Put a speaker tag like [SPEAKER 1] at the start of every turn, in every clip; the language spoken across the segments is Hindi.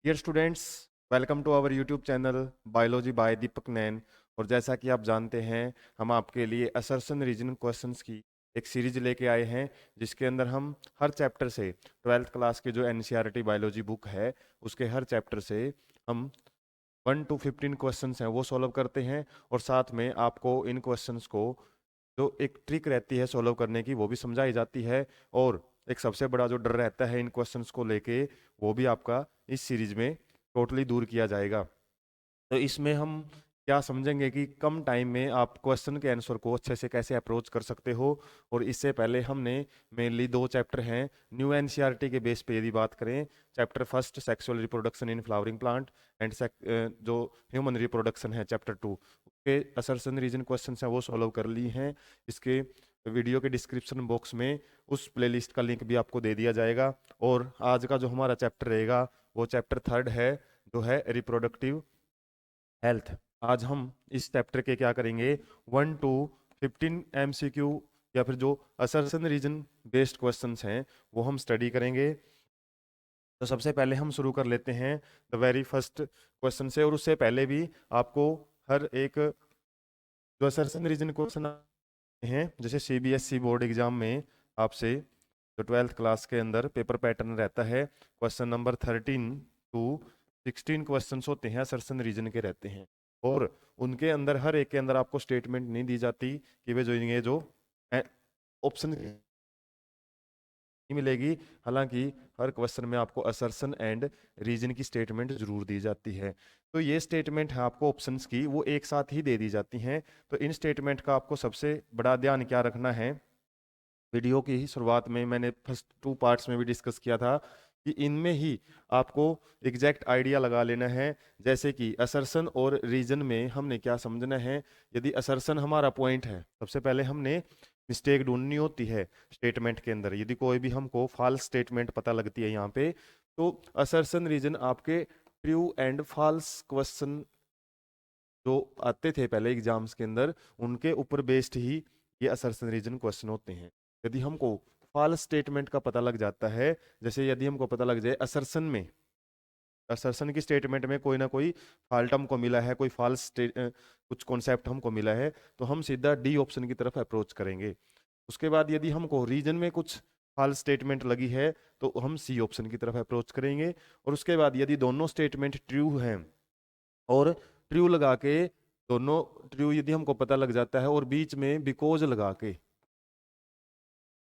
[SPEAKER 1] Dear students, welcome to our YouTube channel biology by Deepak Nain. और जैसा कि आप जानते हैं, हम आपके लिए असर्शन रीजन क्वेश्चंस की एक सीरीज लेके आए हैं, जिसके अंदर हम हर चैप्टर से 12th क्लास की जो एनसीईआरटी बायोलॉजी बुक है उसके हर चैप्टर से हम 1 to 15 क्वेश्चंस हैं वो सॉल्व करते हैं। और साथ में आपको इन क्वेश्चंस को जो एक ट्रिक रहती है सॉल्व करने की वो भी समझाई जाती है। और एक सबसे बड़ा जो डर रहता है इन क्वेश्चंस को लेके, वो भी आपका इस सीरीज में टोटली दूर किया जाएगा। तो इसमें हम क्या समझेंगे कि कम टाइम में आप क्वेश्चन के आंसर को अच्छे से कैसे अप्रोच कर सकते हो। और इससे पहले हमने मेनली 2 चैप्टर हैं न्यू एनसीईआरटी के बेस पे यदि बात करें, chapter first sexual reproduction in flowering plant and जो ह्यूमन रिप्रोडक्शन है चैप्टर 2 के असर्शन रीजन क्वेश्चन हैं वो सॉल्व कर ली हैं। इसके वीडियो के डिस्क्रिप्शन बॉक्स में उस प्लेलिस्ट का लिंक भी आपको दे दिया जाएगा। और आज का जो हमारा चैप्टर रहेगा वो चैप्टर थर्ड है, जो है रिप्रोडक्टिव हेल्थ। आज हम इस चैप्टर के क्या करेंगे, 1 to 15 एमसीक्यू या फिर जो असर्शन रीजन बेस्ड क्वेश्चंस हैं वो हम स्टडी करेंगे। तो सबसे पहले हम शुरू कर लेते हैं द वेरी फर्स्ट क्वेश्चन से। और उससे पहले भी आपको हर एक जो असर्शन रीजन क्वेश्चन हैं, जैसे सीबीएसई बोर्ड एग्जाम में आपसे जो 12th क्लास के अंदर पेपर पैटर्न रहता है, क्वेश्चन नंबर 13 to 16 क्वेश्चंस होते हैं असर्शन रीजन के रहते हैं। और उनके अंदर हर एक के अंदर आपको स्टेटमेंट नहीं दी जाती कि वे जो ये जो ऑप्शन नहीं मिलेगी। हालांकि हर क्वेश्चन में आपको असर्शन एंड रीजन की स्टेटमेंट जरूर दी जाती है। तो ये स्टेटमेंट है आपको ऑप्शंस की, वो एक साथ ही दे दी जाती हैं। तो इन स्टेटमेंट का आपको सबसे बड़ा ध्यान क्या रखना है, वीडियो की ही शुरुआत में मैंने फर्स्ट 2 पार्ट्स में भी डिस्कस किया था कि इनमें ही आपको एग्जैक्ट आइडिया लगा लेना है। जैसे कि असर्शन और रीजन में हमने क्या समझना है। यदि असर्शन हमारा पॉइंट है, सबसे पहले हमने मिस्टेक ढूंढनी होती है स्टेटमेंट के अंदर। यदि कोई भी हमको फॉल्स स्टेटमेंट पता लगती है यहाँ पे, तो असर्शन रीजन आपके ट्रू एंड फॉल्स क्वेश्चन जो आते थे पहले एग्जाम्स के अंदर, उनके ऊपर बेस्ड ही ये असर्शन रीजन क्वेश्चन होते हैं। यदि हमको फॉल्स स्टेटमेंट का पता लग जाता है, जैसे यदि हमको पता लग जाए असर्शन में, असर्शन की स्टेटमेंट में कोई ना कोई फॉल्ट हमको मिला है, कोई फॉल्स कुछ कॉन्सेप्ट हमको मिला है, तो हम सीधा डी ऑप्शन की तरफ अप्रोच करेंगे। उसके बाद यदि हमको रीजन में कुछ फॉल्स स्टेटमेंट लगी है, तो हम सी ऑप्शन की तरफ अप्रोच करेंगे। और उसके बाद यदि दोनों स्टेटमेंट ट्रू हैं और ट्रू लगा के, दोनों ट्रू यदि हमको पता लग जाता है और बीच में बिकॉज लगा के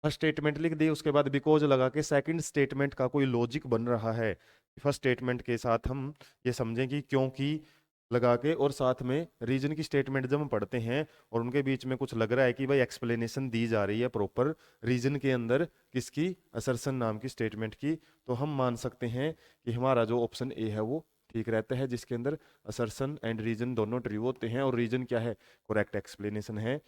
[SPEAKER 1] फर्स्ट स्टेटमेंट लिख दी, उसके बाद बिकॉज लगा के सेकंड स्टेटमेंट का कोई लॉजिक बन रहा है, फर्स्ट स्टेटमेंट के साथ हम ये समझें कि क्योंकि लगा के, और साथ में रीजन की स्टेटमेंट जब हम पढ़ते हैं और उनके बीच में कुछ लग रहा है कि भाई एक्सप्लेनेशन दी जा रही है प्रॉपर रीजन के अंदर किसकी, असर्शन नाम की स्टेटमेंट की, तो हम मान सकते हैं कि हमारा जो ऑप्शन ए है वो ठीक रहता है, जिसके अंदर असर्शन एंड रीजन दोनों ट्रू होते हैं और रीजन क्या है, करेक्ट एक्सप्लेनेशन है।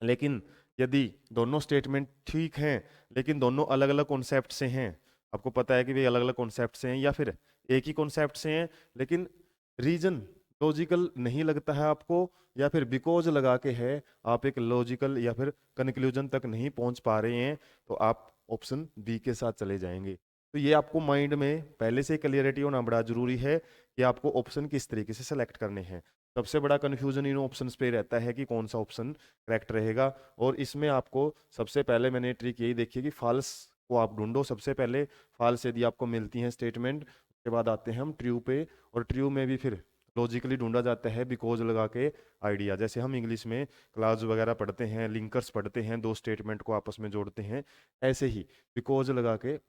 [SPEAKER 1] लेकिन यदि दोनों स्टेटमेंट ठीक हैं लेकिन दोनों अलग अलग कॉन्सेप्ट से हैं, आपको पता है कि वे अलग अलग कॉन्सेप्ट से हैं, या फिर एक ही कॉन्सेप्ट से हैं लेकिन रीजन लॉजिकल नहीं लगता है आपको, या फिर बिकॉज लगा के है, आप एक लॉजिकल या फिर कंक्लूजन तक नहीं पहुंच पा रहे हैं, तो आप ऑप्शन बी के साथ चले जाएंगे। तो ये आपको माइंड में पहले से क्लियरिटी होना बड़ा जरूरी है कि आपको ऑप्शन किस तरीके से सेलेक्ट करने हैं। सबसे बड़ा कंफ्यूजन इन ऑप्शंस पे रहता है कि कौन सा ऑप्शन करेक्ट रहेगा। और इसमें आपको सबसे पहले मैंने ट्रिक यही देखी कि फॉल्स को आप ढूंढो सबसे पहले। फॉल्स यदि आपको मिलती हैं स्टेटमेंट, उसके बाद आते हैं हम ट्रू पे, और ट्रू में भी फिर लॉजिकली ढूंढा जाता है बिकॉज लगा के आइडिया। जैसे हम इंग्लिश में क्लास वगैरह पढ़ते हैं, लिंकर्स पढ़ते हैं, दो स्टेटमेंट को आपस में जोड़ते हैं, ऐसे ही बिकॉज लगा के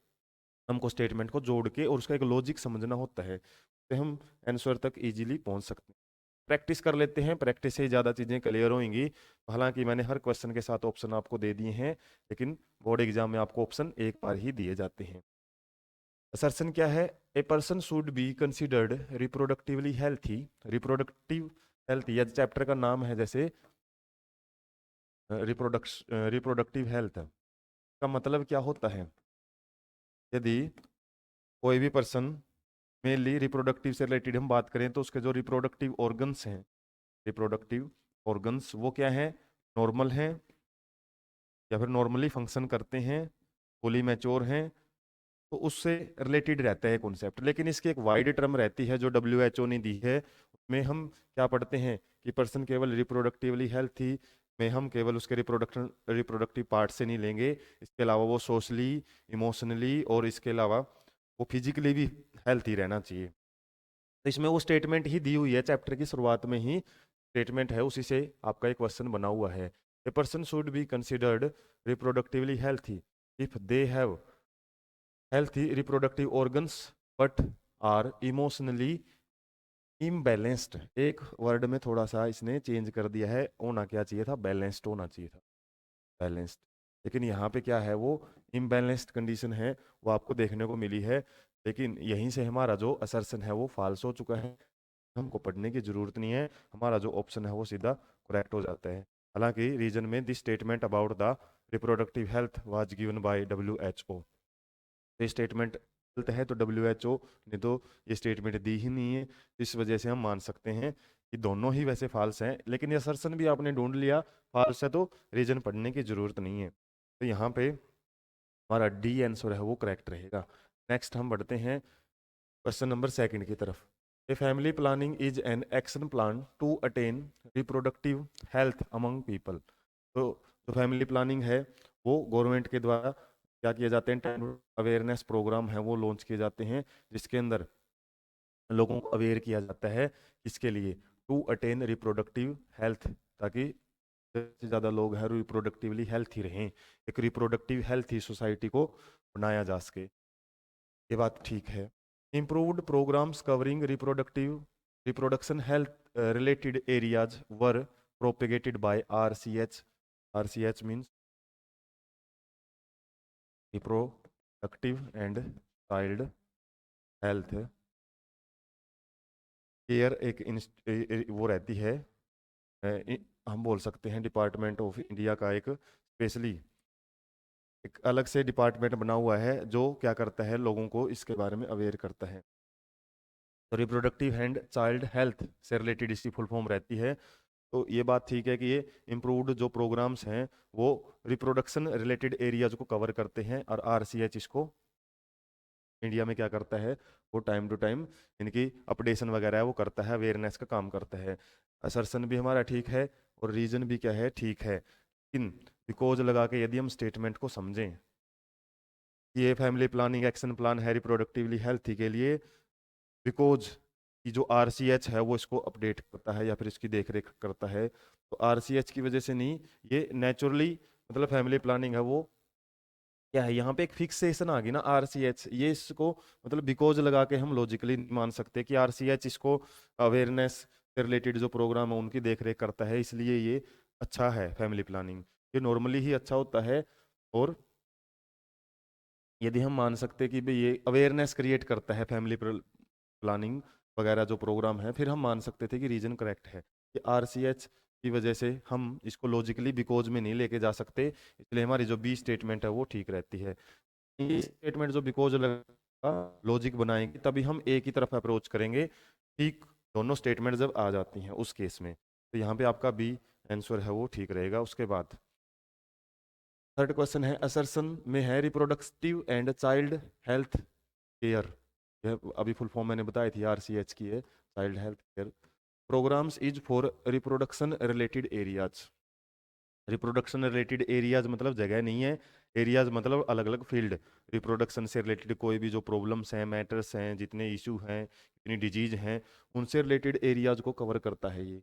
[SPEAKER 1] हमको स्टेटमेंट को जोड़ के और उसका एक लॉजिक समझना होता है, तो हम आंसर तक इजीली पहुंच सकते हैं। प्रैक्टिस कर लेते हैं, प्रैक्टिस से ही ज़्यादा चीज़ें क्लियर होंगी। हालांकि मैंने हर क्वेश्चन के साथ ऑप्शन आपको दे दिए हैं, लेकिन बोर्ड एग्जाम में आपको ऑप्शन एक बार ही दिए जाते हैं। असर्शन क्या है, a person should be considered reproductively healthy. Reproductive health या चैप्टर का नाम है, जैसे रिप्रोडक्टिव हेल्थ का मतलब क्या होता है। यदि कोई भी पर्सन, मेनली रिप्रोडक्टिव से रिलेटेड हम बात करें, तो उसके जो रिप्रोडक्टिव ऑर्गन्स हैं, रिप्रोडक्टिव ऑर्गन्स वो क्या हैं, नॉर्मल हैं या फिर नॉर्मली फंक्शन करते हैं, फुली मैच्योर हैं, तो उससे रिलेटेड रहता है कॉन्सेप्ट, लेकिन इसकी एक वाइड टर्म रहती है जो WHO ने दी है। उसमें हम क्या पढ़ते हैं कि पर्सन केवल रिप्रोडक्टिवली हेल्थी में हम केवल उसके रिप्रोडक्टिव पार्ट से नहीं लेंगे, इसके अलावा वो सोशली, इमोशनली और इसके अलावा वो फिजिकली भी हेल्थी रहना चाहिए। तो इसमें वो स्टेटमेंट ही दी हुई है, चैप्टर की शुरुआत में ही स्टेटमेंट है, उसी से आपका एक क्वेश्चन बना हुआ है। A person should be considered reproductively healthy if they have healthy reproductive organs but are emotionally imbalanced। एक वर्ड में थोड़ा सा इसने चेंज कर दिया है, होना क्या चाहिए था, बैलेंस्ड होना चाहिए था, बैलेंस्ड। लेकिन यहाँ पे क्या है, वो इम्बैलेंस्ड कंडीशन है, वो आपको देखने को मिली है। लेकिन यहीं से हमारा जो असर्शन है वो फॉल्स हो चुका है, हमको पढ़ने की जरूरत नहीं है, हमारा जो ऑप्शन है वो सीधा करेक्ट हो जाता है। हालांकि रीजन में this statement about the reproductive health was given by WHO। तो स्टेटमेंट गलत है, तो WHO ने तो ये स्टेटमेंट दी ही नहीं है, इस वजह से हम मान सकते हैं कि दोनों ही वैसे फाल्स हैं। लेकिन ये असर्शन भी आपने ढूंढ लिया फाल्स है, तो रीजन पढ़ने की जरूरत नहीं है। तो यहाँ पे हमारा डी आंसर है वो करेक्ट रहेगा। नेक्स्ट हम बढ़ते हैं क्वेश्चन नंबर सेकंड की तरफ। A family planning is an action plan to attain reproductive health among people. तो जो फैमिली प्लानिंग है वो गवर्नमेंट के द्वारा क्या किए जाते हैं, अवेयरनेस प्रोग्राम है वो लॉन्च किए जाते हैं, जिसके अंदर लोगों को अवेयर किया जाता है, किसके लिए, टू अटेन रिप्रोडक्टिव हेल्थ, ताकि से ज़्यादा लोग हैं रिप्रोडक्टिवली हेल्थी रहें, एक रिप्रोडक्टिव हेल्थी सोसाइटी को बनाया जा सके। ये बात ठीक है। Improved programmes covering reproduction health related areas were propagated by RCH। RCH means reproductive and child health care, एक वो रहती है, हम बोल सकते हैं डिपार्टमेंट ऑफ इंडिया का एक स्पेशली एक अलग से डिपार्टमेंट बना हुआ है जो क्या करता है, लोगों को इसके बारे में अवेयर करता है। तो रिप्रोडक्टिव एंड चाइल्ड हेल्थ से रिलेटेड इसकी फुल फॉर्म रहती है। तो ये बात ठीक है कि ये इम्प्रूव्ड जो प्रोग्राम्स हैं वो रिप्रोडक्शन रिलेटेड एरियाज को कवर करते हैं, और RCH इसको इंडिया में क्या करता है, वो टाइम टू टाइम इनकी अपडेशन वगैरह है वो करता है, अवेयरनेस का काम करता है। असर्शन भी हमारा ठीक है और रीजन भी क्या है, ठीक है। इन बिकॉज लगा के यदि हम स्टेटमेंट को समझें कि ये फैमिली प्लानिंग एक्शन प्लान है रिप्रोडक्टिवली हेल्थी के लिए, बिकॉज की जो RCH है वो इसको अपडेट करता है या फिर इसकी देख रेख करता है, तो RCH की वजह से नहीं, ये नेचुरली मतलब फैमिली प्लानिंग है वो क्या है, यहाँ पे एक फिक्सेशन आ गई ना RCH, ये इसको मतलब बिकॉज लगा के हम लॉजिकली नहीं मान सकते कि RCH इसको अवेयरनेस से रिलेटेड जो प्रोग्राम है उनकी देख रेख करता है, इसलिए ये अच्छा है फैमिली प्लानिंग, ये नॉर्मली ही अच्छा होता है। और यदि हम मान सकते कि भाई ये अवेयरनेस क्रिएट करता है फैमिली प्लानिंग वगैरह जो प्रोग्राम है, फिर हम मान सकते थे कि रीजन करेक्ट है कि RCH की वजह से हम इसको लॉजिकली बिकॉज में नहीं लेके जा सकते, इसलिए हमारी जो बी स्टेटमेंट है वो ठीक रहती है। ये स्टेटमेंट जो बिकॉज लगा लॉजिक बनाएंगे तभी हम एक ही तरफ अप्रोच करेंगे, ठीक दोनों स्टेटमेंट जब आ जाती हैं उस केस में, तो यहाँ पे आपका बी आंसर है वो ठीक रहेगा। उसके बाद थर्ड क्वेश्चन है, असर्शन में है reproductive and child health care, यह अभी फुल फॉर्म मैंने बताई थी RCH की है, child health care programmes is for reproduction related areas. Reproduction related areas मतलब जगह नहीं है, एरियाज मतलब अलग अलग फील्ड, रिप्रोडक्शन से रिलेटेड कोई भी जो प्रॉब्लम्स हैं, मैटर्स हैं, जितने इशू हैं, जितनी डिजीज हैं, उनसे रिलेटेड एरियाज को कवर करता है ये।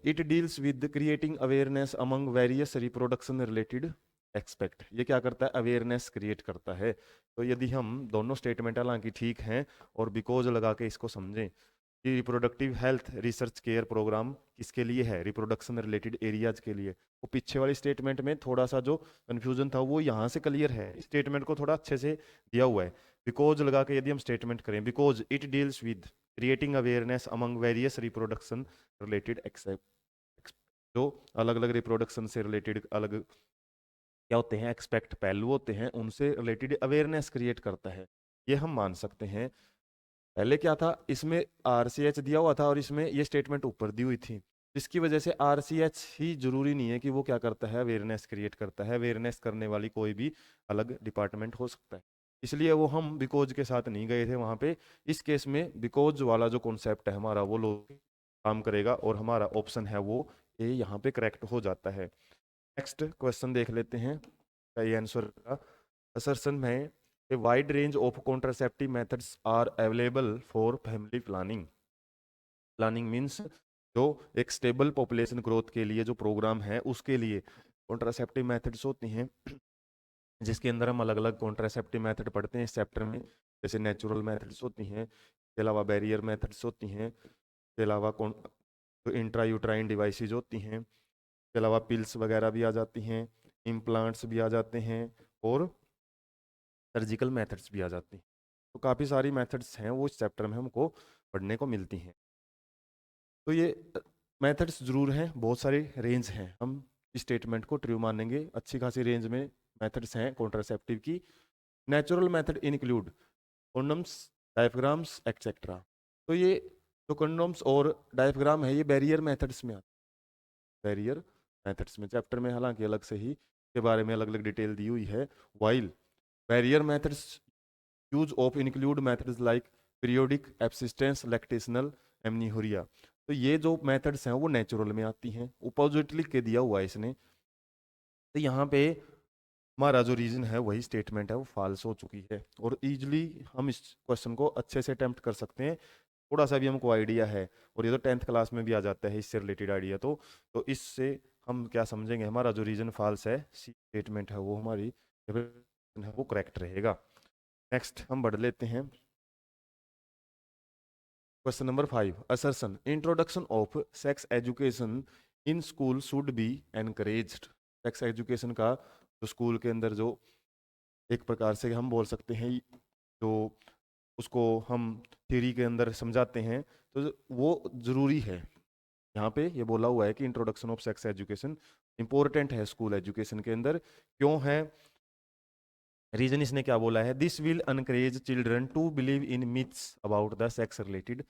[SPEAKER 1] It deals with creating awareness among various reproduction related expect, ये क्या करता है, अवेयरनेस क्रिएट करता है। तो यदि हम दोनों स्टेटमेंट हालांकि ठीक हैं और बिकॉज लगा के इसको समझें कि reproductive health research care programme किसके लिए है, रिप्रोडक्शन रिलेटेड एरियाज के लिए, वो पीछे वाली स्टेटमेंट में थोड़ा सा जो कंफ्यूजन था वो यहाँ से क्लियर है, स्टेटमेंट को थोड़ा अच्छे से दिया हुआ है। बिकॉज लगा के यदि हम स्टेटमेंट करें, because it deals with creating awareness among various reproduction related जो अलग अलग रिप्रोडक्शन से रिलेटेड अलग क्या होते हैं, एक्सपेक्ट पहलू होते हैं, उनसे रिलेटेड अवेयरनेस क्रिएट करता है, ये हम मान सकते हैं। पहले क्या था, इसमें RCH दिया हुआ था और इसमें ये स्टेटमेंट ऊपर दी हुई थी, जिसकी वजह से RCH ही जरूरी नहीं है कि वो क्या करता है, अवेयरनेस क्रिएट करता है, अवेयरनेस करने वाली कोई भी अलग डिपार्टमेंट हो सकता है। इसलिए वो हम बिकॉज के साथ नहीं गए थे वहाँ पे। इस केस में बिकॉज वाला जो कॉन्सेप्ट है हमारा वो लो काम करेगा और हमारा ऑप्शन है वो ए यहाँ पे करेक्ट हो जाता है। नेक्स्ट क्वेश्चन देख लेते हैं का ये आंसर का। असर्शन में a wide range of contraceptive methods are available for family planning. Planning means जो एक स्टेबल पॉपुलेशन ग्रोथ के लिए जो प्रोग्राम है उसके लिए कॉन्ट्रासेप्टिव मेथड्स होती हैं, जिसके अंदर हम अलग अलग कॉन्ट्रासेप्टिव मेथड पढ़ते हैं इस चैप्टर में। जैसे नेचुरल मेथड्स होती हैं, इसके अलावा बैरियर मेथड्स होती हैं, इसके अलावा जो इंट्रा यूट्राइन डिवाइसेज होती हैं, इसके अलावा पिल्स वगैरह भी आ जाती हैं, इम्प्लांट्स भी आ जाते हैं और सर्जिकल मेथड्स भी आ जाती हैं। तो काफ़ी सारी मेथड्स हैं वो इस चैप्टर में हमको पढ़ने को मिलती हैं। तो ये मेथड्स जरूर हैं, बहुत सारी रेंज हैं, हम स्टेटमेंट को ट्रू मानेंगे। अच्छी खासी रेंज में मेथड्स हैं कॉन्ट्रासेप्टिव की। Natural method include condoms, diaphragms etcetera. तो ये जो कॉन्डम्स और डायफ्राम है ये बैरियर मेथड्स में आते हैं। बैरियर मेथड्स में चैप्टर में हालांकि अलग से ही के बारे में अलग अलग डिटेल दी हुई है। While barrier methods use of include methods like periodic abstinence lactational amenorrhoea. तो ये जो मेथड्स हैं वो नेचुरल में आती हैं, अपोजिट लिख के दिया हुआ है इसने। तो यहाँ पे हमारा जो रीजन है वही स्टेटमेंट है वो फॉल्स हो चुकी है और इजीली हम इस क्वेश्चन को अच्छे से अटेम्प्ट कर सकते हैं। थोड़ा सा भी हमको आइडिया है और ये तो 10th क्लास में भी आ जाता है इससे रिलेटेड आइडिया। तो इससे हम क्या समझेंगे, हमारा जो रीजन फॉल्स है सी स्टेटमेंट है वो हमारी है वो करेक्ट रहेगा। नेक्स्ट हम बढ़ लेते हैं question number 5। Assertion introduction of sex education in school should be encouraged. Sex education का जो स्कूल के अंदर जो एक प्रकार से हम बोल सकते हैं जो उसको हम थ्योरी के अंदर समझाते हैं तो वो ज़रूरी है। यहाँ पे ये बोला हुआ है कि introduction of sex education important है स्कूल एजुकेशन के अंदर। क्यों है, रीजन इसने क्या बोला है, this will encourage children to believe in myths about the sex related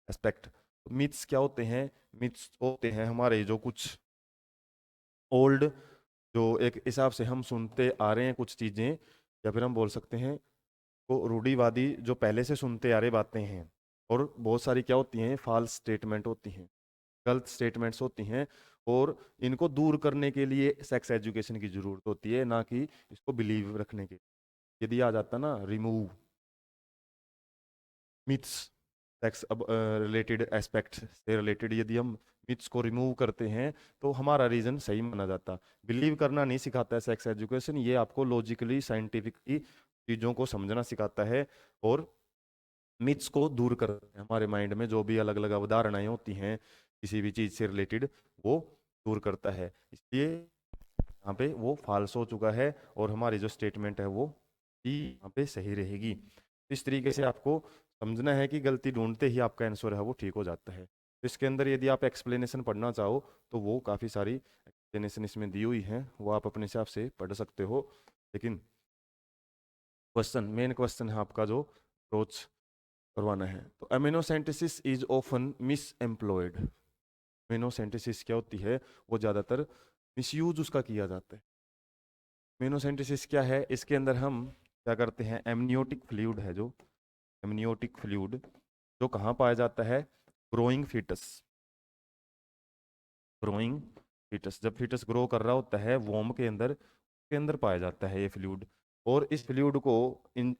[SPEAKER 1] aspect. Myths क्या होते हैं, मिथ्स होते हैं हमारे जो कुछ ओल्ड जो एक हिसाब से हम सुनते आ रहे हैं कुछ चीज़ें, या फिर हम बोल सकते हैं को रूढ़िवादी जो पहले से सुनते आ रहे बातें हैं। और बहुत सारी क्या होती हैं, फॉल्स स्टेटमेंट होती हैं, गलत स्टेटमेंट्स होती हैं। और इनको दूर करने के लिए सेक्स एजुकेशन की जरूरत होती है, ना कि इसको बिलीव रखने के। यदि आ जाता ना रिमूव मिथ्स सेक्स अब रिलेटेड एस्पेक्ट से रिलेटेड, यदि हम मिथ्स को रिमूव करते हैं तो हमारा रीजन सही माना जाता। बिलीव करना नहीं सिखाता है सेक्स एजुकेशन, ये आपको लॉजिकली साइंटिफिकली चीज़ों को समझना सिखाता है और मिथ्स को दूर करते हैं। हमारे माइंड में जो भी अलग अलग अवधारणाएं होती हैं किसी भी चीज़ से रिलेटेड वो दूर करता है। इसलिए यहाँ पे वो फॉल्स हो चुका है और हमारी जो स्टेटमेंट है वो ही यहाँ पे सही रहेगी। इस तरीके से आपको समझना है कि गलती ढूंढते ही आपका आंसर है वो ठीक हो जाता है। तो इसके अंदर यदि आप एक्सप्लेनेशन पढ़ना चाहो तो वो काफ़ी सारी एक्सप्लेनेशन इसमें दी हुई हैं, वो आप अपने हिसाब से पढ़ सकते हो। लेकिन क्वेश्चन मेन क्वेश्चन है आपका जो अप्रोच करवाना है। तो अमीनोसेंटेसिस इज ऑफन मिस एम्प्लॉयड। अमीनोसेंटेसिस क्या होती है, वो ज़्यादातर मिसयूज उसका किया जाता है। अमीनोसेंटेसिस क्या है, इसके अंदर हम क्या करते हैं, एमनियोटिक फ्लूइड है जो एमनियोटिक फ्लूइड जो कहाँ पाया जाता है, ग्रोइंग फीटस। ग्रोइंग फीटस जब फीटस ग्रो कर रहा होता है वोम के अंदर पाया जाता है ये फ्लूइड। और इस फ्लूइड को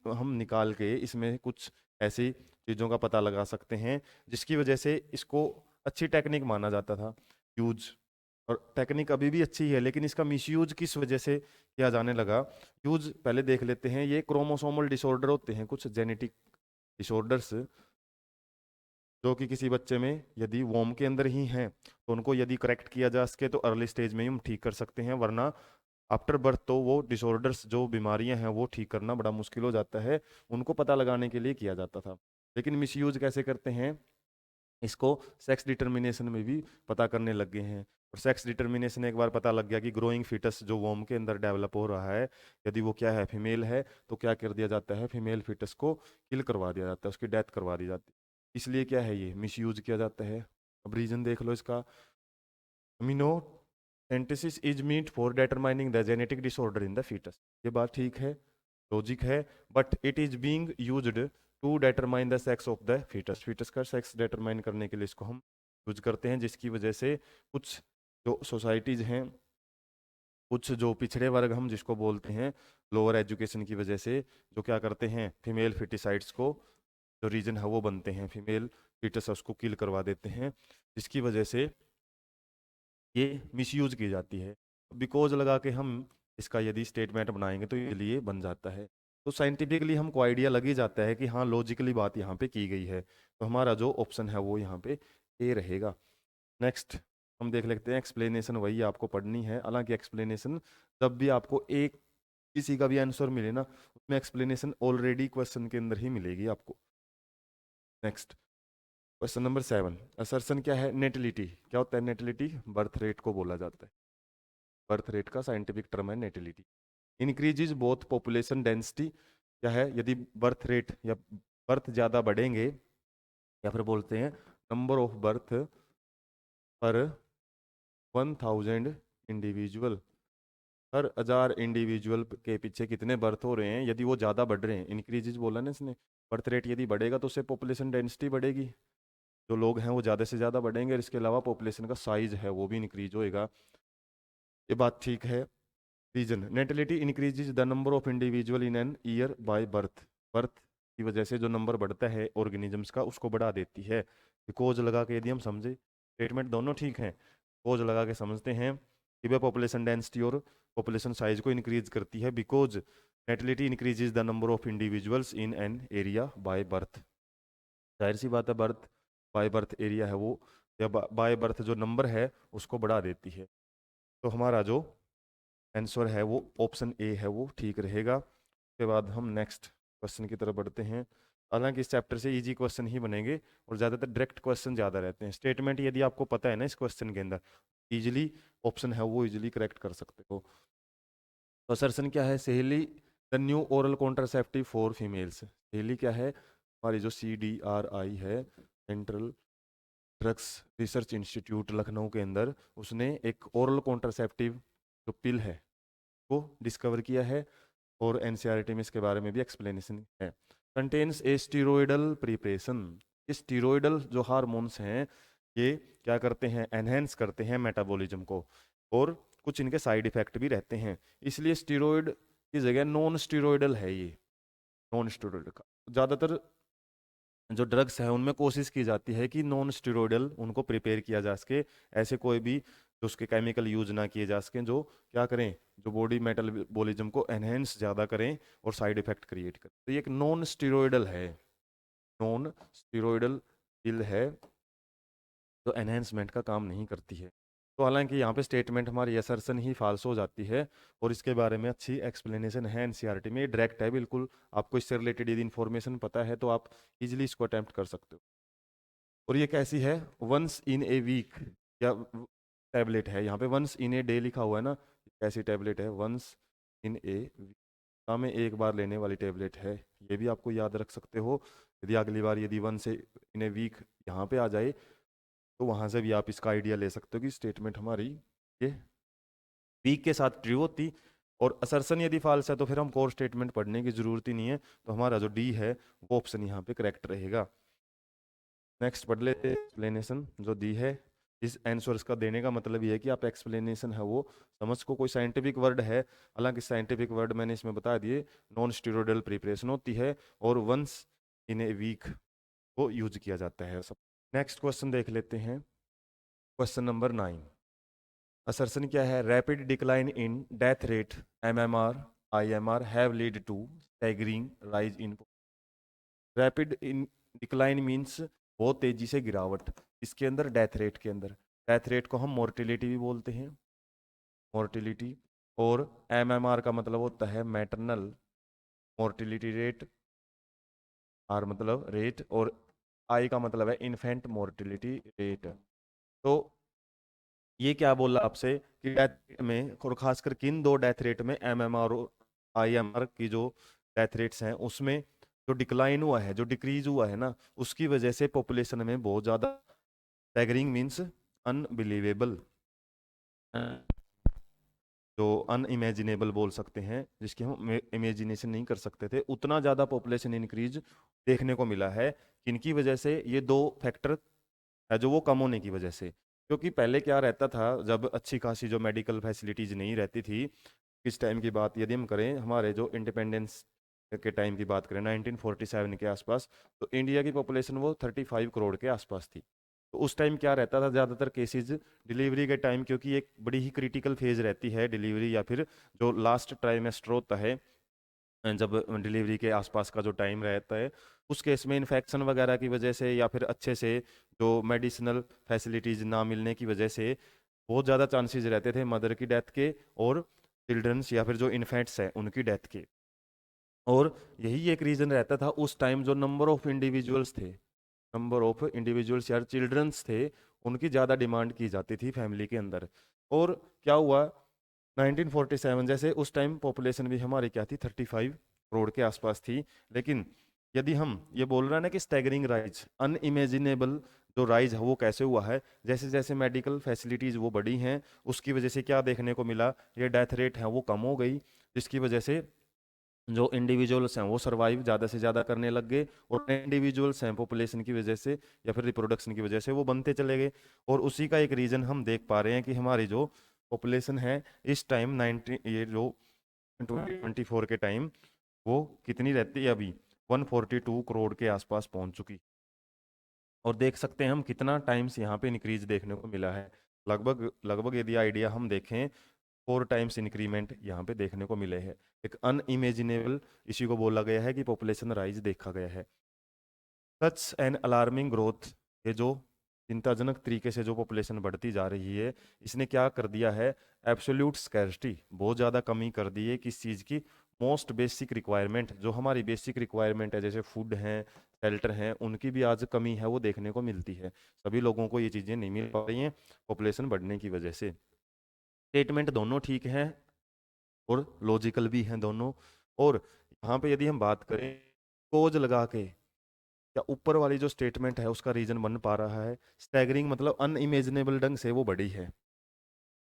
[SPEAKER 1] हम निकाल के इसमें कुछ ऐसी चीज़ों का पता लगा सकते हैं जिसकी वजह से इसको अच्छी टेक्निक माना जाता था यूज। और टेक्निक अभी भी अच्छी है लेकिन इसका मिसयूज किस वजह से किया जाने लगा। यूज पहले देख लेते हैं, ये क्रोमोसोमल डिसऑर्डर होते हैं, कुछ जेनेटिक डिसऑर्डर्स जो कि किसी बच्चे में यदि वोम के अंदर ही हैं तो उनको यदि करेक्ट किया जा सके तो अर्ली स्टेज में ही हम ठीक कर सकते हैं, वरना आफ्टर बर्थ तो वो डिसऑर्डर्स जो बीमारियां हैं वो ठीक करना बड़ा मुश्किल हो जाता है। उनको पता लगाने के लिए किया जाता था। लेकिन मिसयूज कैसे करते हैं, इसको सेक्स डिटर्मिनेशन में भी पता करने लग गए हैं। और सेक्स डिटर्मिनेशन एक बार पता लग गया कि ग्रोइंग फीटस जो वोम के अंदर डेवलप हो रहा है यदि वो क्या है फीमेल है तो क्या कर दिया जाता है, फीमेल फीटस को किल करवा दिया जाता है, उसकी डेथ करवा दी जाती है। इसलिए क्या है ये मिसयूज किया जाता है। अब रीजन देख लो इसका, amniocentesis is meet for determining the genetic disorder in the foetus. ये बात ठीक है। लॉजिक है, but it is being used to determine the sex of the foetus. Foetus का सेक्स डिटरमाइन करने के लिए इसको हम यूज करते हैं, जिसकी वजह से कुछ जो सोसाइटीज हैं, कुछ जो पिछड़े वर्ग हम जिसको बोलते हैं, लोअर एजुकेशन की वजह से जो क्या करते हैं, फीमेल फिटिसाइड्स को जो रीजन है वो बनते हैं, फीमेल फीटस उसको किल करवा देते हैं, जिसकी वजह से ये मिसयूज की जाती है। बिकॉज लगा के हम इसका यदि स्टेटमेंट बनाएंगे तो ये लिए बन जाता है। तो साइंटिफिकली हमको आइडिया लग ही जाता है कि हाँ लॉजिकली बात यहाँ पे की गई है, तो हमारा जो ऑप्शन है वो यहाँ पे ए रहेगा। नेक्स्ट हम देख लेते हैं एक्सप्लेनेशन, वही आपको पढ़नी है। हालांकि एक्सप्लेनेशन जब भी आपको एक किसी का भी आंसर मिले ना, उसमें एक्सप्लेनेशन ऑलरेडी क्वेश्चन के अंदर ही मिलेगी आपको। नेक्स्ट क्वेश्चन नंबर 7, असर्शन क्या है, नेटिलिटी। क्या होता है नेटिलिटी? बर्थ रेट को बोला जाता है। बर्थ रेट का साइंटिफिक टर्म है natality. Increases both population density. क्या है? यदि बर्थ रेट या बर्थ ज़्यादा बढ़ेंगे, या फिर बोलते हैं नंबर ऑफ बर्थ पर 1000 इंडिविजुअल, हर 1000 इंडिविजुअल के पीछे कितने बर्थ हो रहे हैं, यदि वो ज़्यादा बढ़ रहे हैं, इंक्रीजेज बोला ना इसने, बर्थ रेट यदि बढ़ेगा तो उससे पॉपुलेशन डेंसिटी बढ़ेगी, जो लोग हैं वो ज़्यादा से ज़्यादा बढ़ेंगे, और इसके अलावा पॉपुलेशन का साइज है वो भी इंक्रीज होएगा। ये बात ठीक है। Reason, natality increases the number of individual in an year by birth. Birth की वजह से जो नंबर बढ़ता है ऑर्गेनिजम्स का उसको बढ़ा देती है। कोज लगा के यदि हम समझे, स्टेटमेंट दोनों ठीक हैं, कोज लगा के समझते हैं कि वह पॉपुलेशन डेंसिटी और पॉपुलेशन साइज को इंक्रीज करती है, because natality increases the number of individuals in an area by birth. जाहिर सी बात है, बर्थ बाय बर्थ एरिया है वो, या बाय बर्थ जो नंबर है उसको बढ़ा देती है। तो हमारा जो आंसर है वो ऑप्शन ए है, वो ठीक रहेगा। उसके बाद हम नेक्स्ट क्वेश्चन की तरफ बढ़ते हैं। हालांकि इस चैप्टर से इजी क्वेश्चन ही बनेंगे और ज़्यादातर डायरेक्ट क्वेश्चन ज़्यादा रहते हैं। स्टेटमेंट यदि आपको पता है ना इस क्वेश्चन के अंदर, इजीली ऑप्शन है वो इजीली करेक्ट कर सकते हो। तो असर्शन क्या है, सहेली the new oral contraceptive for females. सहेली क्या है, हमारी जो CDRI है, central drugs research institute Lucknow के अंदर, उसने एक ओरल कॉन्ट्रासेप्टिव जो पिल है को डिस्कवर किया है, और NCERT में इसके बारे में भी एक्सप्लेनेशन है। कंटेन्स ए स्टीरोइडल प्रिपरेशन। ये स्टीरोइडल जो हार्मोन्स हैं ये क्या करते हैं, एनहेंस करते हैं मेटाबॉलिज्म को, और कुछ इनके साइड इफेक्ट भी रहते हैं, इसलिए स्टीरोइड की जगह नॉन स्टीरोइडल है ये। नॉन स्टीरोइडल का ज़्यादातर जो ड्रग्स है उनमें कोशिश की जाती है कि नॉन स्टीरोइडल उनको प्रिपेयर किया जा सके, ऐसे कोई भी जो उसके केमिकल यूज ना किए जा सकें जो क्या करें, जो बॉडी मेटाबॉलिज्म को एनहेंस ज़्यादा करें और साइड इफेक्ट क्रिएट करें। तो ये एक नॉन स्टीरोइडल है, नॉन स्टीरोइडल पिल है जो एनहेंसमेंट का काम नहीं करती है। तो हालांकि यहाँ पे स्टेटमेंट हमारी असर्शन ही फाल्स हो जाती है, और इसके बारे में अच्छी एक्सप्लेनेशन है NCERT में, डायरेक्ट है बिल्कुल। आपको इससे रिलेटेड यदि इन्फॉर्मेशन पता है तो आप इजीली इसको अटेम्प्ट कर सकते हो। और ये कैसी है, वंस इन ए वीक, या टैबलेट है, यहाँ पे वंस इन ए डे लिखा हुआ है ना, कैसी टैबलेट है, वंस इन ए वीक, में एक बार लेने वाली टैबलेट है, ये भी आपको याद रख सकते हो। यदि अगली बार यदि वन से इन ए वीक यहाँ पे आ जाए तो वहाँ से भी आप इसका आइडिया ले सकते हो कि स्टेटमेंट हमारी ये वीक के साथ ट्रू होती, और असर्शन यदि फाल्स है तो फिर हम कोर स्टेटमेंट पढ़ने की जरूरत ही नहीं है, तो हमारा जो डी है वो ऑप्शन यहाँ पे करेक्ट रहेगा। नेक्स्ट पढ़ लेते हैं एक्सप्लेनेशन जो दी है। इस आंसर्स का देने का मतलब ये है कि आप एक्सप्लेनेशन है वो समझ को, कोई साइंटिफिक वर्ड है, हालांकि साइंटिफिक वर्ड मैंने इसमें बता दिए, नॉन स्टीरोइडल प्रिपरेशन होती है और वंस इन ए वीक को यूज किया जाता है सब। नेक्स्ट क्वेश्चन देख लेते हैं, क्वेश्चन नंबर 9। असर्शन क्या है, rapid decline in death rate MMR IMR have lead to staggering rise in. Rapid in decline means बहुत तेजी से गिरावट, इसके अंदर डेथ रेट के अंदर, डेथ रेट को हम मोर्टिलिटी भी बोलते हैं, मोर्टिलिटी। और MMR का मतलब होता है मैटरनल मोर्टिलिटी रेट, आर मतलब रेट, और आई का मतलब है इन्फेंट मोर्टिलिटी रेट। तो ये क्या बोला आपसे कि डेथ में, और खासकर किन दो डेथ रेट में, MMR और IMR की जो डेथ रेट्स हैं उसमें जो डिक्लाइन हुआ है, जो डिक्रीज हुआ है ना, उसकी वजह से पॉपुलेशन में बहुत ज़्यादा, स्टैगरिंग मींस अनबिलीवेबल, जो अनइमेजिनेबल बोल सकते हैं, जिसकी हम इमेजिनेशन नहीं कर सकते थे, उतना ज़्यादा पॉपुलेशन इंक्रीज देखने को मिला है। किनकी वजह से? ये दो फैक्टर है जो वो कम होने की वजह से। क्योंकि पहले क्या रहता था, जब अच्छी खासी जो मेडिकल फैसिलिटीज़ नहीं रहती थी, किस टाइम की बात यदि हम करें, हमारे जो इंडिपेंडेंस के टाइम की बात करें 1947 के आसपास, तो इंडिया की पॉपुलेशन वो 35 करोड़ के आसपास थी। तो उस टाइम क्या रहता था, ज़्यादातर केसेस डिलीवरी के टाइम, क्योंकि एक बड़ी ही क्रिटिकल फेज रहती है डिलीवरी, या फिर जो लास्ट ट्राइमेस्टर होता है, जब डिलीवरी के आसपास का जो टाइम रहता है, उस केस में इन्फेक्शन वगैरह की वजह से, या फिर अच्छे से जो मेडिसिनल फैसिलिटीज़ ना मिलने की वजह से बहुत ज़्यादा चांसेस रहते थे मदर की डेथ के, और चिल्ड्रंस या फिर जो इन्फेंट्स हैं उनकी डेथ के। और यही एक रीज़न रहता था उस टाइम, जो नंबर ऑफ इंडिविजुअल्स थे, नंबर ऑफ इंडिविजुअल्स या चिल्ड्रंस थे, उनकी ज़्यादा डिमांड की जाती थी फैमिली के अंदर। और क्या हुआ, 1947 जैसे उस टाइम पॉपुलेशन भी हमारी क्या थी, 35 करोड़ के आसपास थी। लेकिन यदि हम ये बोल रहे हैं ना कि स्टैगरिंग राइज, अनइमेजिनेबल जो राइज है वो कैसे हुआ है, जैसे जैसे मेडिकल फैसिलिटीज़ वो बढ़ी हैं, उसकी वजह से क्या देखने को मिला, ये डेथ रेट है वो कम हो गई, जिसकी वजह से जो इंडिविजुअल्स हैं वो सरवाइव ज़्यादा से ज़्यादा करने लग गए, और इंडिविजुअल्स हैं पॉपुलेशन की वजह से या फिर रिप्रोडक्शन की वजह से वो बनते चले गए। और उसी का एक रीज़न हम देख पा रहे हैं कि हमारी जो पॉपुलेशन है इस टाइम 90, ये जो 2024 के टाइम, वो कितनी रहती है अभी, 142 करोड़ के आसपास पहुंच चुकी। और देख सकते हैं हम कितना टाइम्स यहाँ पे इंक्रीज देखने को मिला है, लगभग लगभग यदि आइडिया हम देखें, 4 टाइम्स इंक्रीमेंट यहाँ पे देखने को मिले हैं। एक अनइमेजिनेबल इसी को बोला गया है कि पॉपुलेशन राइज देखा गया है। सच एन अलार्मिंग ग्रोथ, ये जो चिंताजनक तरीके से जो पॉपुलेशन बढ़ती जा रही है, इसने क्या कर दिया है, एब्सोल्यूट स्कैर्सिटी, बहुत ज़्यादा कमी कर दी है किस चीज़ की, मोस्ट बेसिक रिक्वायरमेंट, जो हमारी बेसिक रिक्वायरमेंट है जैसे फूड है, शेल्टर है, उनकी भी आज कमी है वो देखने को मिलती है। सभी लोगों को ये चीज़ें नहीं मिल पा रही हैं पॉपुलेशन बढ़ने की वजह से। स्टेटमेंट दोनों ठीक हैं और लॉजिकल भी हैं दोनों। और यहाँ पे यदि हम बात करें कोज लगा के, या ऊपर वाली जो स्टेटमेंट है उसका रीजन बन पा रहा है, स्टैगरिंग मतलब अनइमेजिनेबल ढंग से वो बढ़ी है,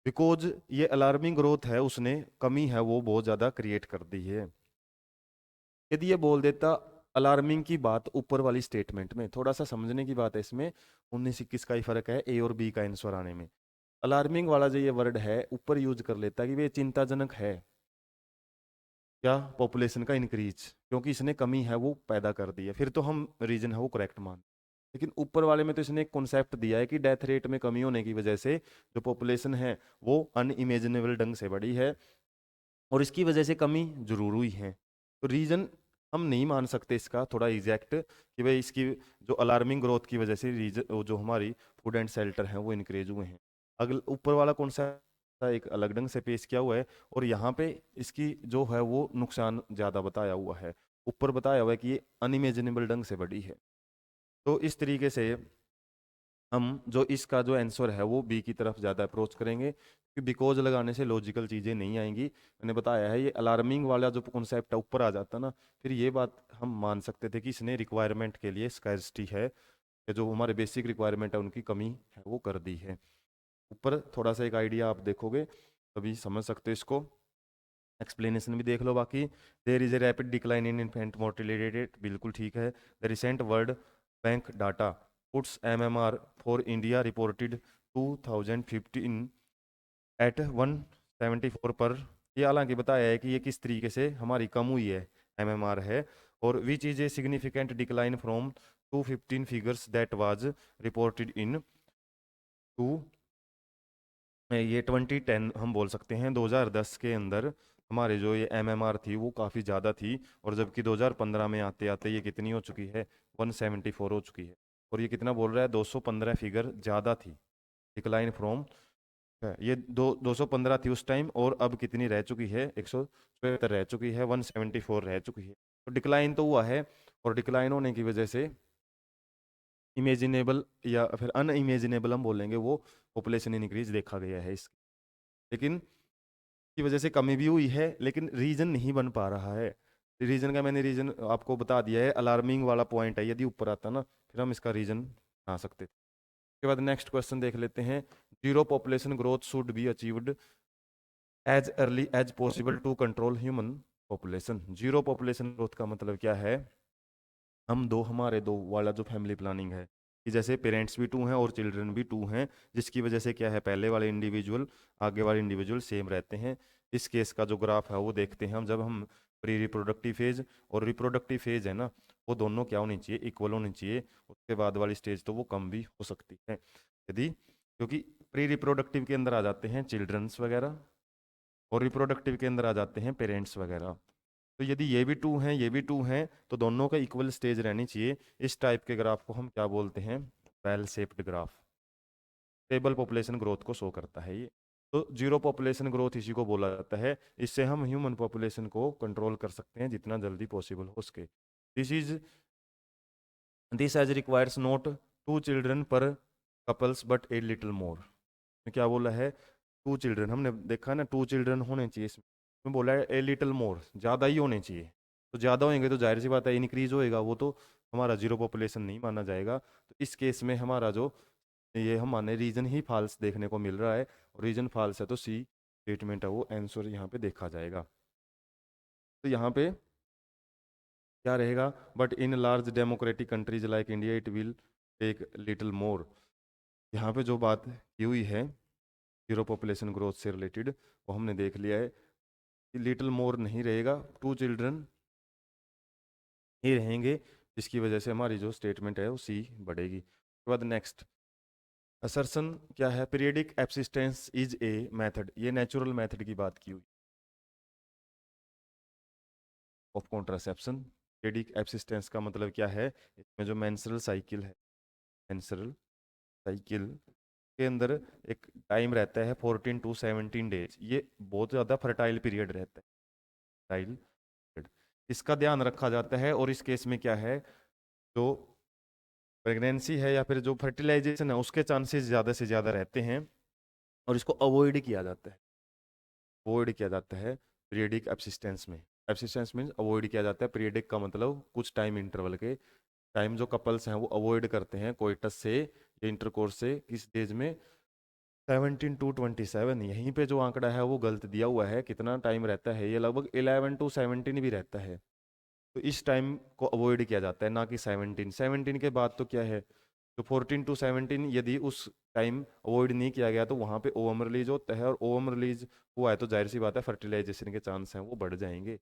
[SPEAKER 1] बिकॉज ये अलार्मिंग ग्रोथ है, उसने कमी है वो बहुत ज़्यादा क्रिएट कर दी है। यदि ये बोल देता अलार्मिंग की बात ऊपर वाली स्टेटमेंट में, थोड़ा सा समझने की बात है इसमें, 19-21 का ही फर्क है ए और बी का आंसर आने में। अलार्मिंग वाला जो ये वर्ड है ऊपर यूज कर लेता कि ये चिंताजनक है, क्या पॉपुलेशन का इंक्रीज, क्योंकि इसने कमी है वो पैदा कर दी है, फिर तो हम रीजन है वो करेक्ट मान। लेकिन ऊपर वाले में तो इसने एक कॉन्सेप्ट दिया है कि डेथ रेट में कमी होने की वजह से जो पॉपुलेशन है वो अनइमेजिनेबल ढंग से बढ़ी है, और इसकी वजह से कमी जरूर हुई है। तो रीजन हम नहीं मान सकते इसका थोड़ा एग्जैक्ट कि भाई इसकी जो अलार्मिंग ग्रोथ की वजह से रीजन जो हमारी फूड एंड शेल्टर हैं वो इंक्रीज हुए हैं। अगल ऊपर वाला कॉन्सेप्ट एक अलग ढंग से पेश किया हुआ है, और यहाँ पे इसकी जो है वो नुकसान ज़्यादा बताया हुआ है। ऊपर बताया हुआ है कि ये अनइमेजिनेबल ढंग से बढ़ी है। तो इस तरीके से हम जो इसका जो आंसर है वो बी की तरफ ज़्यादा अप्रोच करेंगे, क्योंकि बिकॉज लगाने से लॉजिकल चीज़ें नहीं आएंगी। मैंने बताया है ये अलार्मिंग वाला जो कॉन्सेप्ट है ऊपर आ जाता ना, फिर ये बात हम मान सकते थे कि इसने रिक्वायरमेंट के लिए स्कैर्सिटी है, या जो हमारे बेसिक रिक्वायरमेंट है उनकी कमी है वो कर दी है। ऊपर थोड़ा सा एक आइडिया आप देखोगे तभी समझ सकते हो इसको, एक्सप्लेनेशन भी देख लो बाकी। There is a rapid decline in infant mortality rate, बिल्कुल ठीक है। The recent World Bank data puts MMR for India reported 2015 at 174 पर। ये हालांकि बताया है कि ये किस तरीके से हमारी कम हुई है, एमएमआर है, और which is a significant decline from 215 figures that was reported in two, ये 2010 हम बोल सकते हैं, 2010 के अंदर हमारे जो ये एमएमआर थी वो काफ़ी ज़्यादा थी, और जबकि 2015 में आते आते ये कितनी हो चुकी है, 174 हो चुकी है। और ये कितना बोल रहा है, 215 फिगर ज़्यादा थी, डिक्लाइन फ्रॉम, ये 215 थी उस टाइम, और अब कितनी रह चुकी है, 174 रह चुकी है, 174 रह चुकी है। तो डिक्लाइन तो हुआ है, और डिक्लाइन होने की वजह से इमेजिनेबल या फिर अनइमेजिनेबल हम बोलेंगे वो पॉपुलेशन इंक्रीज देखा गया है इस, लेकिन की वजह से कमी भी हुई है, लेकिन रीजन नहीं बन पा रहा है। रीजन का मैंने रीजन आपको बता दिया है, अलार्मिंग वाला पॉइंट है, यदि ऊपर आता ना फिर हम इसका रीजन बना सकते थे। उसके बाद नेक्स्ट क्वेश्चन देख लेते हैं, zero population growth should be achieved as early as possible to control human population. Zero population growth का मतलब क्या है, हमारे दो वाला जो फैमिली प्लानिंग है कि जैसे पेरेंट्स भी टू हैं और चिल्ड्रन भी टू हैं, जिसकी वजह से क्या है, पहले वाले इंडिविजुअल आगे वाले इंडिविजुअल सेम रहते हैं। इस केस का जो ग्राफ है वो देखते हैं हम, जब हम प्री रिप्रोडक्टिव फेज और रिप्रोडक्टिव फेज है ना, वो दोनों क्या होनी चाहिए, इक्वल होनी चाहिए। उसके बाद वाली स्टेज तो वो कम भी हो सकती है यदि, क्योंकि प्री रिप्रोडक्टिव के अंदर आ जाते हैं चिल्ड्रंस वगैरह और रिप्रोडक्टिव के अंदर आ जाते हैं पेरेंट्स वगैरह। तो यदि ये भी टू हैं ये भी टू हैं तो दोनों का इक्वल स्टेज रहनी चाहिए। इस टाइप के ग्राफ को हम क्या बोलते हैं, well shaped graph. Stable population growth को शो करता है ये। तो जीरो पॉपुलेशन ग्रोथ इसी को बोला जाता है। इससे हम ह्यूमन पॉपुलेशन को कंट्रोल कर सकते हैं जितना जल्दी पॉसिबल हो सके। This age requires not two children per couples but a little more. क्या बोला है, टू चिल्ड्रन, हमने देखा ना, टू चिल्ड्रन होने चाहिए, इसमें बोला है ए लिटिल मोर, ज़्यादा ही होने चाहिए। तो ज़्यादा होंगे तो जाहिर सी बात है इंक्रीज होएगा, वो तो हमारा जीरो पॉपुलेशन नहीं माना जाएगा। तो इस केस में हमारा जो ये हमारे रीजन ही फॉल्स देखने को मिल रहा है, और रीजन फॉल्स है तो सी स्टेटमेंट है वो आंसर यहाँ पे देखा जाएगा। तो यहाँ पे क्या रहेगा, but in large democratic countries like India it will take little more. यहाँ पे जो बात की हुई है जीरो पॉपुलेशन ग्रोथ से रिलेटेड, वो हमने देख लिया है कि लिटिल मोर नहीं रहेगा, टू चिल्ड्रन ही रहेंगे, जिसकी वजह से हमारी जो स्टेटमेंट है वो सी बढ़ेगी। उसके बाद नेक्स्ट असर्शन क्या है, पीरियडिक एब्सिस्टेंस इज ए मेथड, ये नेचुरल मेथड की बात की हुई ऑफ कॉन्ट्रासेप्शन। पीरियडिक एब्सिस्टेंस का मतलब क्या है, इसमें जो मेंस्ट्रुअल साइकिल है, मेंस्ट्रुअल साइकिल के अंदर एक टाइम रहता है 14 to 17 डेज, ये बहुत ज़्यादा फर्टाइल पीरियड रहता है, फर्टाइल पीरियड, इसका ध्यान रखा जाता है। और इस केस में क्या है, जो प्रेगनेंसी है या फिर जो फर्टिलाइजेशन है उसके चांसेस ज़्यादा से ज़्यादा रहते हैं, और इसको अवॉइड किया जाता है, अवॉइड किया जाता है पीरियडिक एब्सिस्टेंस में। एब्सिस्टेंस मीन्स अवॉइड किया जाता है, पीरियडिक का मतलब कुछ टाइम इंटरवल के टाइम जो कपल्स हैं वो अवॉइड करते हैं कोइटस से या इंटरकोर्स से, किस एज में, 17 to 27। यहीं पे जो आंकड़ा है वो गलत दिया हुआ है, कितना टाइम रहता है, ये लगभग 11 to 17 भी रहता है। तो इस टाइम को अवॉइड किया जाता है, ना कि 17 के बाद तो क्या है, तो 14 to 17 यदि उस टाइम अवॉइड नहीं किया गया तो वहाँ पे ओवम रिलीज होता है, और ओवम रिलीज हुआ है तो जाहिर सी बात है फर्टिलाइजेशन के चांस हैं वो बढ़ जाएंगे।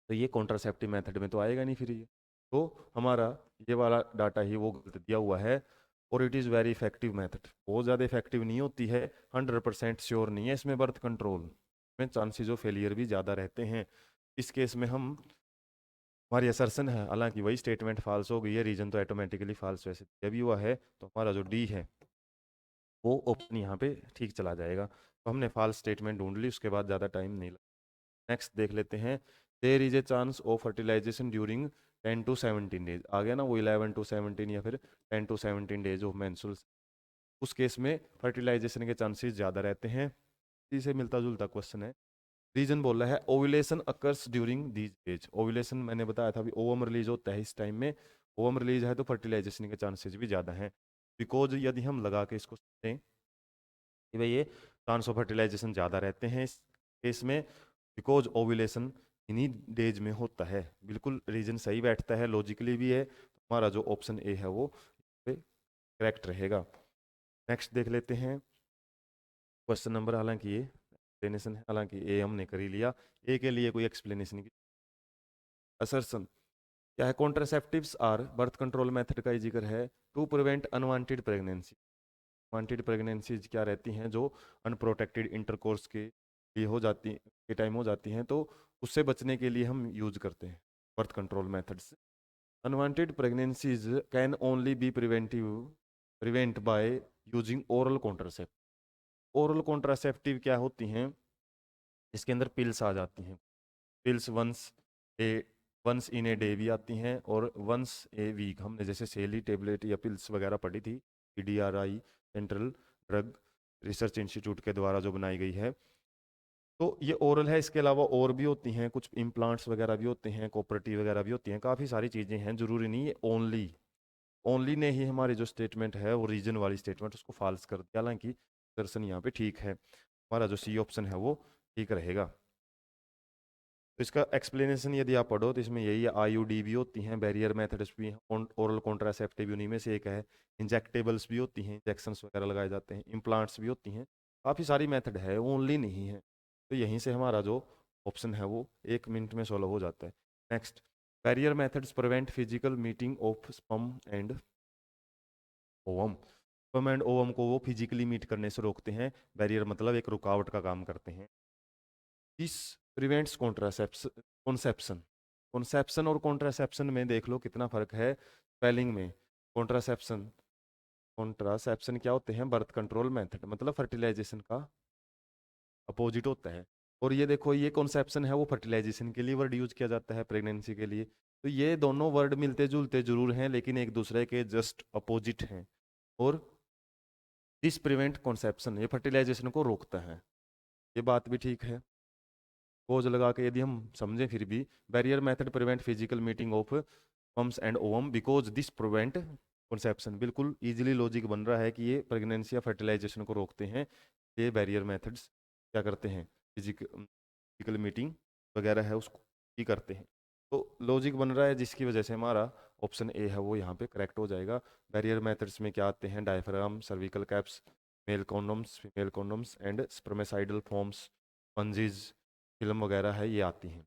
[SPEAKER 1] तो ये कॉन्ट्रासेप्टिव मेथड में तो आएगा नहीं फिर ये, तो हमारा ये वाला डाटा ही वो गलत दिया हुआ है। और it is very effective method, बहुत ज़्यादा इफेक्टिव नहीं होती है, 100% श्योर नहीं है इसमें बर्थ कंट्रोल में, चांसेस ऑफ फेलियर भी ज़्यादा रहते हैं। इस केस में हम, हमारी असर्सन है, हालांकि वही स्टेटमेंट फॉल्स हो गई है, रीजन तो ऑटोमेटिकली फॉल्स वैसे दिया भी हुआ है, तो हमारा जो डी है वो ऑप्शन यहाँ पे ठीक चला जाएगा। तो हमने फॉल्स स्टेटमेंट ढूंढ ली, उसके बाद ज़्यादा टाइम नहीं लगा। नेक्स्ट देख लेते हैं, there is a chance of fertilisation during 10 to 17 days, आ गया ना वो 11 to 17 या फिर 10 to 17 डेज ऑफ मेंस्ट्रुअल, उस केस में फर्टिलाइजेशन के चांसेस ज़्यादा रहते हैं। इसे मिलता जुलता क्वेश्चन है, रीजन बोल रहा है ovulation occurs during these age. Ovulation मैंने बताया था अभी, ओवम रिलीज होता है इस टाइम में, ओवम रिलीज है तो फर्टिलाइजेशन के चांसेस भी ज़्यादा हैं। बिकॉज यदि हम लगा के इसको सोचें कि भाई ये चांस ऑफ फर्टिलाइजेशन ज़्यादा रहते हैं इस केस में, बिकॉज ओव्यूलेशन इन्हीं डेज में होता है, बिल्कुल रीजन सही बैठता है, लॉजिकली भी है, तो हमारा जो ऑप्शन ए है वो करेक्ट रहेगा। नेक्स्ट देख लेते हैं क्वेश्चन नंबर, हालांकि ये एक्सप्लेनेशन है, हालांकि ए हमने कर ही लिया, ए के लिए कोई एक्सप्लेनेशन की असर्शन क्या है, contraceptives are, birth control method का ही जिक्र है, to prevent unwanted pregnancy. Unwanted pregnancies क्या रहती हैं, जो अनप्रोटेक्टेड इंटरकोर्स के लिए हो जाती के टाइम हो जाती हैं, तो उससे बचने के लिए हम यूज करते हैं birth control methods. Unwanted pregnancies can only be prevent by using oral contraceptive. Oral contraceptive क्या होती हैं, इसके अंदर पिल्स आ जाती हैं, pills a once in a day भी आती हैं और वंस ए वीक, हमने जैसे सेली टेबलेट या पिल्स वगैरह पढ़ी थी, PDRI central drug research institute के द्वारा जो बनाई गई है। तो ये ओरल है, इसके अलावा और भी होती हैं, कुछ इम्प्लांट्स वगैरह भी होते हैं, कोऑपरेटिव वगैरह भी होती हैं, काफ़ी सारी चीज़ें हैं, जरूरी नहीं है ओनली, ओनली ने ही हमारी जो स्टेटमेंट है वो रीजन वाली स्टेटमेंट उसको फॉल्स कर दिया, हालांकि दर्शन यहाँ पे ठीक है। हमारा जो सी ऑप्शन है वो ठीक रहेगा। तो इसका एक्सप्लेनेशन यदि आप पढ़ो तो इसमें यही है, आईयूडी भी होती हैं, बैरियर मेथड्स भी हैं, ओरल कॉन्ट्रासेप्टिव उन्हीं में से एक है, इंजेक्टेबल्स भी होती हैं, इंजेक्शंस वगैरह लगाए जाते हैं, इम्प्लांट्स भी होती हैं, काफ़ी सारी मेथड है, ओनली नहीं है। तो यहीं से हमारा जो ऑप्शन है वो 1 मिनट में सॉल्व हो जाता है। Next, barrier methods prevent physical meeting of sperm and ovum. Sperm and ovum को वो फिजिकली मीट करने से रोकते हैं, बैरियर मतलब एक रुकावट का काम करते हैं। This prevents conception. कॉन्सेप्शन और कॉन्ट्रासेप्शन में देख लो कितना फर्क है स्पेलिंग में। कॉन्ट्रासेप्शन, कॉन्ट्रासेप्शन क्या होते हैं, बर्थ कंट्रोल मेथड, मतलब फर्टिलाइजेशन का अपोजिट होता है। और ये देखो ये कॉन्सेप्शन है वो फर्टिलाइजेशन के लिए वर्ड यूज किया जाता है, प्रेगनेंसी के लिए। तो ये दोनों वर्ड मिलते जुलते जरूर हैं लेकिन एक दूसरे के जस्ट अपोजिट हैं। और दिस प्रिवेंट कॉन्सेप्शन, ये फर्टिलाइजेशन को रोकता है, ये बात भी ठीक है। पोज लगा के यदि हम समझें फिर भी, barrier method prevent physical meeting of sperms and ovum because this prevent conception, बिल्कुल इजीली लॉजिक बन रहा है कि ये प्रेगनेंसी या फर्टिलाइजेशन को रोकते हैं, ये बैरियर मेथड्स क्या करते हैं, फिजिकल मीटिंग वगैरह है उसको ही करते हैं। तो लॉजिक बन रहा है जिसकी वजह से हमारा ऑप्शन ए है वो यहाँ पे करेक्ट हो जाएगा। बैरियर मेथड्स में क्या आते हैं, diaphragm, cervical caps, male condoms, female condoms and spermicidal foams, पंजीज, फिल्म वगैरह है, ये आती हैं।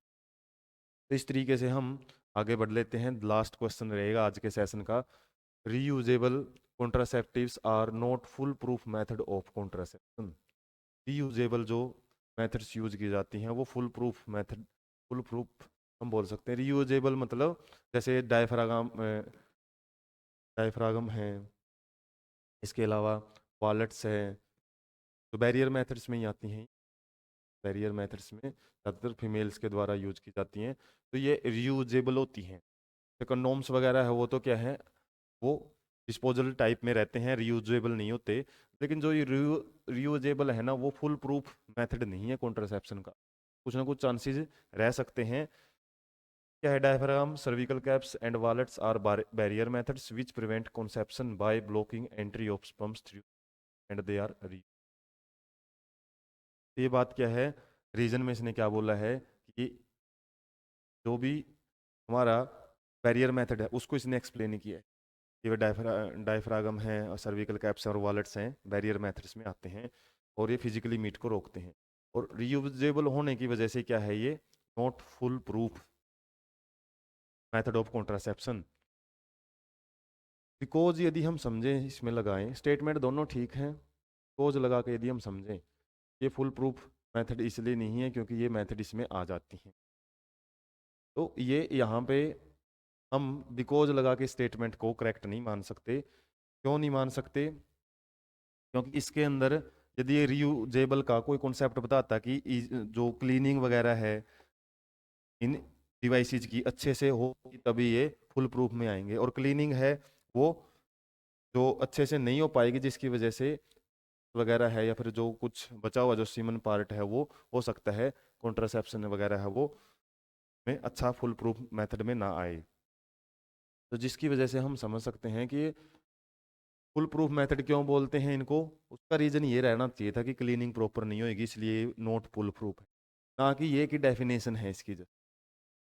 [SPEAKER 1] तो इस तरीके से हम आगे बढ़ लेते हैं। लास्ट क्वेश्चन रहेगा आज के सेशन का, reusable contraceptives are not full proof method of contraception. Reusable जो मेथड्स यूज की जाती हैं वो full proof method, full proof हम बोल सकते हैं। रीयूजेबल मतलब जैसे डायफ्रागम है, इसके अलावा वॉलेट्स है, तो बैरियर मेथड्स में ही आती हैं। बैरियर मेथड्स में ज़्यादातर फीमेल्स के द्वारा यूज की जाती हैं, तो ये रीयूजेबल होती हैं। कंडोम्स वगैरह है वो तो क्या है, वो डिस्पोजल टाइप में रहते हैं, रीयूजेबल नहीं होते। लेकिन जो ये रीयूजेबल है ना वो फुल प्रूफ मेथड नहीं है कॉन्ट्रासेप्शन का, कुछ ना कुछ चांसेस रह सकते हैं। क्या है, diaphragm, cervical caps and vaults are barrier methods which prevent conception by blocking entry of sperms through and they are re. ये बात क्या है, रीजन में इसने क्या बोला है कि जो भी हमारा बैरियर मेथड है उसको इसने एक्सप्लेन नहीं किया है। ये डायफ्रागम है और सर्विकल कैप्स और वॉलेट्स हैं, बैरियर मेथड्स में आते हैं और ये फिजिकली मीट को रोकते हैं। और रीयूजेबल होने की वजह से क्या है, ये not full proof method of contraception. Because यदि हम समझें, इसमें लगाएं स्टेटमेंट दोनों ठीक हैं, बिकॉज लगा के यदि हम समझें, ये फुल प्रूफ मेथड इसलिए नहीं है क्योंकि ये मेथड इसमें आ जाती हैं। तो ये यहाँ पे हम बिकॉज लगा के स्टेटमेंट को करेक्ट नहीं मान सकते। क्यों नहीं मान सकते, क्योंकि इसके अंदर यदि ये रीयूजेबल का कोई कॉन्सेप्ट बताता कि जो क्लीनिंग वगैरह है इन डिवाइसेस की अच्छे से हो तभी ये फुल प्रूफ में आएंगे, और क्लीनिंग है वो जो अच्छे से नहीं हो पाएगी जिसकी वजह से वगैरह है या फिर जो कुछ बचा हुआ जो सीमन पार्ट है वो हो सकता है कॉन्ट्रासेप्शन वगैरह है वो में अच्छा फुल प्रूफ मेथड में ना आए। तो जिसकी वजह से हम समझ सकते हैं कि फुल प्रूफ मेथड क्यों बोलते हैं इनको, उसका रीजन ये रहना चाहिए था कि क्लीनिंग प्रॉपर नहीं होगी इसलिए नॉट फुल प्रूफ है, ना कि ये कि डेफिनेशन है इसकी। जो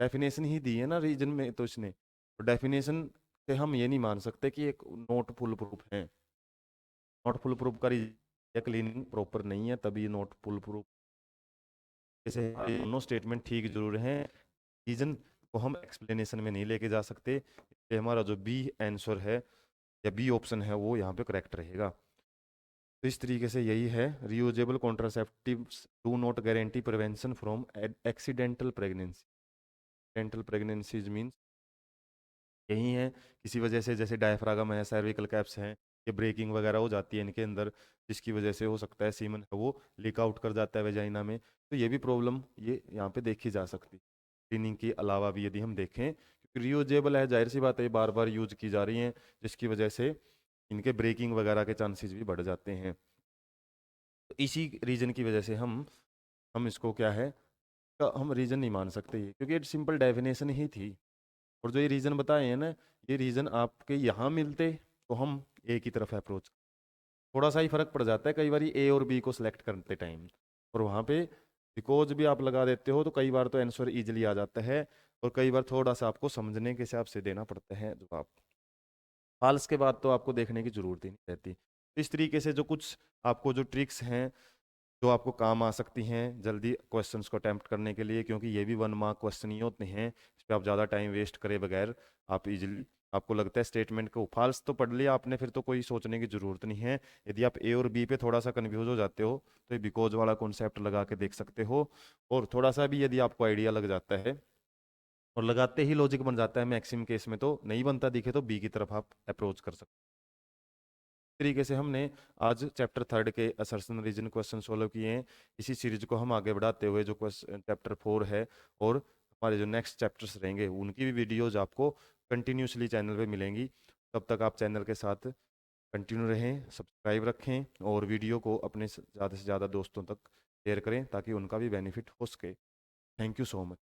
[SPEAKER 1] डेफिनेशन ही दी है ना रीजन में तो इसने, तो डेफिनेशन से हम ये नहीं मान सकते कि एक नॉट फुल प्रूफ है। नॉट फुल प्रूफ का रीजन या क्लीनिंग प्रॉपर नहीं है तभी नॉट फुल प्रूफ। जैसे दोनों स्टेटमेंट ठीक जरूर हैं, रीजन को हम एक्सप्लेनेशन में नहीं लेके जा सकते, इसलिए हमारा जो बी आंसर है या बी ऑप्शन है वो यहाँ पे करेक्ट रहेगा। तो इस तरीके से यही है, reusable contraceptives do not guarantee prevention from accidental pregnancy. Accidental pregnancies means यही है किसी वजह से, जैसे डायफ्रागम है, सर्विकल कैप्स हैं, ये ब्रेकिंग वगैरह हो जाती है इनके अंदर जिसकी वजह से हो सकता है सीमन है वो लीक आउट कर जाता है वेजाइना में। तो ये भी प्रॉब्लम ये यहाँ पे देखी जा सकती, क्लीनिंग के अलावा भी यदि हम देखें, क्योंकि रियूजेबल है जाहिर सी बात है बार बार यूज की जा रही हैं जिसकी वजह से इनके ब्रेकिंग वगैरह के चांसेस भी बढ़ जाते हैं। तो इसी रीजन की वजह से हम इसको क्या है, हम रीजन नहीं मान सकते ये, क्योंकि ये सिंपल डेफिनेशन ही थी। और जो ये रीजन बताए हैं ना, ये रीजन आपके यहाँ मिलते तो हम एक ही तरफ अप्रोच, थोड़ा सा ही फर्क पड़ जाता है कई बार ए और बी को सिलेक्ट करते टाइम, और वहाँ पे बिकॉज भी आप लगा देते हो तो कई बार तो आंसर इजीली आ जाता है, और कई बार थोड़ा सा आपको समझने के हिसाब से देना पड़ता है जवाब। फाल्स के बाद तो आपको देखने की जरूरत ही नहीं रहती। तो इस तरीके से जो कुछ आपको जो ट्रिक्स हैं जो आपको काम आ सकती हैं जल्दी क्वेश्चंस को अटेम्प्ट करने के लिए, क्योंकि ये भी 1 मार्क क्वेश्चन ही होते हैं, इस पर आप ज़्यादा टाइम वेस्ट करे बगैर आप इजीली, आपको लगता है स्टेटमेंट को फाल्स तो पढ़ लिया आपने फिर तो कोई सोचने की ज़रूरत नहीं है। यदि आप ए और बी पे थोड़ा सा कन्फ्यूज हो जाते हो तो ये बिकॉज वाला कॉन्सेप्ट लगा के देख सकते हो, और थोड़ा सा भी यदि आपको आइडिया लग जाता है और लगाते ही लॉजिक बन जाता है, मैक्सिमम केस में तो नहीं बनता दिखे तो बी की तरफ आप अप्रोच कर सकते हो। इस तरीके से हमने आज चैप्टर 3 के असर्शन रीजन क्वेश्चन सोल्व किए हैं। इसी सीरीज को हम आगे बढ़ाते हुए जो क्वेश्चन चैप्टर 4 है और हमारे जो नेक्स्ट चैप्टर्स रहेंगे उनकी भी वीडियोज आपको कंटिन्यूसली चैनल पे मिलेंगी। तब तक आप चैनल के साथ कंटिन्यू रहें, सब्सक्राइब रखें और वीडियो को अपने ज़्यादा से ज़्यादा दोस्तों तक शेयर करें ताकि उनका भी बेनिफिट हो सके। Thank you so much.